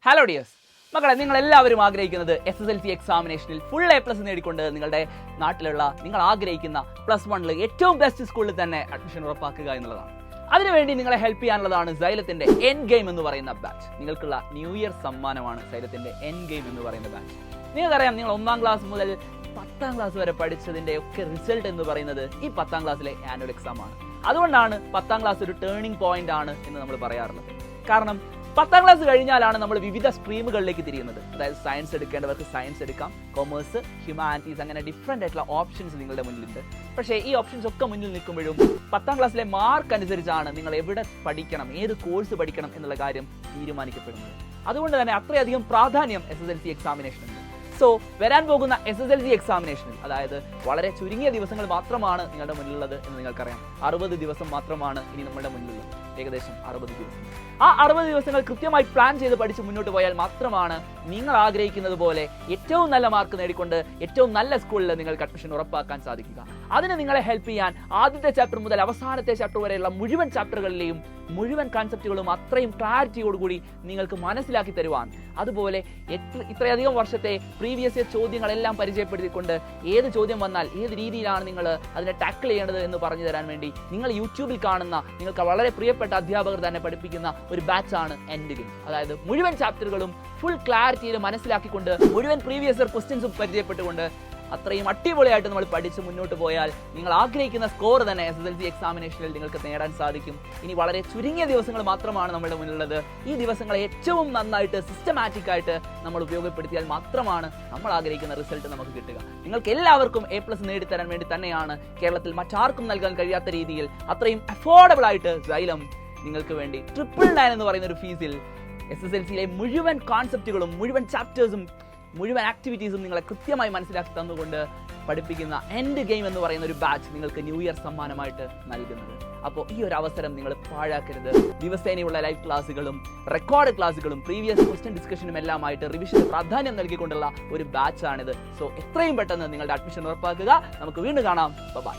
Hello dears മക്കളെ, നിങ്ങൾ എല്ലാവരും ആഗ്രഹിക്കുന്നത് SSLC എക്സാമിനേഷനിൽ ഫുൾ A+ നേടിക്കൊണ്ട് നിങ്ങളുടെ നാട്ടിലുള്ള നിങ്ങൾ ആഗ്രഹിക്കുന്ന +1 ഏറ്റവും ബെസ്റ്റ് സ്കൂളിൽ തന്നെ അഡ്മിഷൻ ഉറപ്പാക്കുക എന്നുള്ളതാണ്. അതിനുവേണ്ടി നിങ്ങളെ ഹെൽപ്പ് ചെയ്യാനുള്ളതാണ് സൈലത്തിന്റെ എൻഡ് ഗെയിം എന്ന് പറയുന്ന ബാച്ച്. നിങ്ങൾക്കുള്ള ന്യൂ ഇയർ സമ്മാനമാണ് സൈലത്തിന്റെ എൻഡ് ഗെയിം എന്ന് പറയുന്ന ബാച്ച്. നിങ്ങൾക്കറിയാം, നിങ്ങൾ 1ാം ക്ലാസ് മുതൽ 10ാം ക്ലാസ് വരെ പഠിച്ചതിന്റെ ഒക്കെ റിസൾട്ട് എന്ന് പറയുന്നത് ഈ 10ാം ക്ലാസ്സിലെ ആനുവൽ എക്സാം ആണ്. അതുകൊണ്ടാണ് 10ാം ക്ലാസ് ഒരു ടേണിംഗ് പോയിന്റ് ആണ് എന്ന് നമ്മൾ പറയാറുള്ളത്. കാരണം 10ാം ക്ലാസ് കഴിഞ്ഞാലാണ് നമ്മൾ വിവിധ സ്ട്രീമുകളിലേക്ക് തിരിയുന്നത്. അതായത് സയൻസ് എടുക്കേണ്ടവർക്ക് സയൻസ് എടുക്കാം, കൊമേഴ്സ്, ഹ്യൂമാനിറ്റീസ്, അങ്ങനെ ഡിഫറെൻ്റ് ആയിട്ടുള്ള ഓപ്ഷൻസ് നിങ്ങളുടെ മുന്നിലുണ്ട്. പക്ഷേ ഈ ഓപ്ഷൻസ് ഒക്കെ മുന്നിൽ നിൽക്കുമ്പോഴും 10ാം ക്ലാസ്സിലെ മാർക്ക് അനുസരിച്ചാണ് നിങ്ങൾ എവിടെ പഠിക്കണം, ഏത് കോഴ്സ് പഠിക്കണം എന്നുള്ള കാര്യം തീരുമാനിക്കപ്പെടുന്നത്. അതുകൊണ്ട് തന്നെ അത്രയധികം പ്രാധാന്യം SSLC എക്സാമിനേഷനുണ്ട്. സോ വരാൻ പോകുന്ന SSLC എക്സാമിനേഷനിൽ, അതായത് വളരെ ചുരുങ്ങിയ ദിവസങ്ങൾ മാത്രമാണ് നിങ്ങളുടെ മുന്നിലുള്ളത് എന്ന് നിങ്ങൾക്കറിയാം. 60 ദിവസം മാത്രമാണ് ഇനി നമ്മുടെ മുന്നിലുള്ളത്, ഏകദേശം 60 ദിവസം. ആ 60 ദിവസങ്ങൾ കൃത്യമായി പ്ലാൻ ചെയ്ത് പഠിച്ച് മുന്നോട്ട് പോയാൽ മാത്രമാണ് നിങ്ങൾ ആഗ്രഹിക്കുന്നത് പോലെ ഏറ്റവും നല്ല മാർക്ക് നേടിക്കൊണ്ട് ഏറ്റവും നല്ല സ്കൂളിൽ നിങ്ങൾക്ക് അഡ്മിഷൻ ഉറപ്പാക്കാൻ സാധിക്കുക. അതിന് നിങ്ങളെ ഹെൽപ്പ് ചെയ്യാൻ ആദ്യത്തെ ചാപ്റ്റർ മുതൽ അവസാനത്തെ ചാപ്റ്റർ വരെയുള്ള മുഴുവൻ ചാപ്റ്ററുകളിലെയും മുഴുവൻ കൺസെപ്റ്റുകളും അത്രയും ക്ലാരിറ്റിയോടുകൂടി നിങ്ങൾക്ക് മനസ്സിലാക്കി തരുവാൻ, അതുപോലെ ഇത്രയധികം വർഷത്തെ പ്രീവിയസ് ചോദ്യങ്ങളെല്ലാം പരിചയപ്പെടുത്തിക്കൊണ്ട് ഏത് ചോദ്യം വന്നാൽ ഏത് രീതിയിലാണ് നിങ്ങൾ അതിനെ ടാക്കിൾ ചെയ്യേണ്ടത് എന്ന് പറഞ്ഞു തരാൻ വേണ്ടി നിങ്ങൾ യൂട്യൂബിൽ കാണുന്ന നിങ്ങൾക്ക് വളരെ പ്രിയപ്പെട്ട അധ്യാപകർ തന്നെ പഠിപ്പിക്കുന്ന ഒരു ബാച്ചാണ് എൻഡ് ഗെയിം. അതായത് മുഴുവൻ ചാപ്റ്ററുകളും ഫുൾ ക്ലാരിറ്റിയിൽ മനസ്സിലാക്കിക്കൊണ്ട് മുഴുവൻ പ്രീവിയസ് ഇയർ ക്വസ്റ്റ്യൻസും പരിചയപ്പെട്ടുകൊണ്ട് അത്രയും അടിപൊളിയായിട്ട് നമ്മൾ പഠിച്ച് മുന്നോട്ട് പോയാൽ നിങ്ങൾ ആഗ്രഹിക്കുന്ന സ്കോർ തന്നെ SSLC എക്സാമിനേഷനിൽ നിങ്ങൾക്ക് നേടാൻ സാധിക്കും. ഇനി വളരെ ചുരുങ്ങിയ ദിവസങ്ങൾ മാത്രമാണ് നമ്മുടെ മുന്നിലുള്ളത്. ഈ ദിവസങ്ങളെ ഏറ്റവും നന്നായിട്ട് സിസ്റ്റമാറ്റിക് ആയിട്ട് നമ്മൾ ഉപയോഗപ്പെടുത്തിയാൽ മാത്രമാണ് നമ്മൾ ആഗ്രഹിക്കുന്ന റിസൾട്ട് നമുക്ക് കിട്ടുക. നിങ്ങൾക്ക് എല്ലാവർക്കും A+ നേടിത്തരാൻ വേണ്ടി തന്നെയാണ് കേരളത്തിൽ മറ്റാർക്കും നൽകാൻ കഴിയാത്ത രീതിയിൽ അത്രയും അഫോർഡബിൾ ആയിട്ട് സൈലം നിങ്ങൾക്ക് വേണ്ടി 999 എന്ന് പറയുന്ന ഒരു ഫീസിൽ SSLCയിലെ മുഴുവൻ കോൺസെപ്റ്റുകളും മുഴുവൻ ചാപ്റ്റേഴ്സും മുഴുവൻ ആക്ടിവിറ്റീസും നിങ്ങളെ കൃത്യമായി മനസ്സിലാക്കി തന്നുകൊണ്ട് പഠിപ്പിക്കുന്ന എൻഡ് ഗെയിം എന്ന് പറയുന്ന ഒരു ബാച്ച് നിങ്ങൾക്ക് ന്യൂ ഇയർ സമ്മാനമായിട്ട് നൽകുന്നത്. അപ്പോൾ ഈ ഒരു അവസരം നിങ്ങൾ പാഴാക്കരുത്. ദിവസേനയുള്ള ലൈവ് ക്ലാസ്സുകളും റെക്കോർഡ് ക്ലാസ്സുകളും പ്രീവിയസ് ക്വസ്റ്റ്യൻ ഡിസ്കഷനും എല്ലാമായിട്ട് റിവിഷന് പ്രാധാന്യം നൽകിക്കൊണ്ടുള്ള ഒരു ബാച്ചാണിത്. സോ എത്രയും പെട്ടെന്ന് നിങ്ങളുടെ അഡ്മിഷൻ ഉറപ്പാക്കുക. നമുക്ക് വീണ്ടും കാണാം. ബൈ.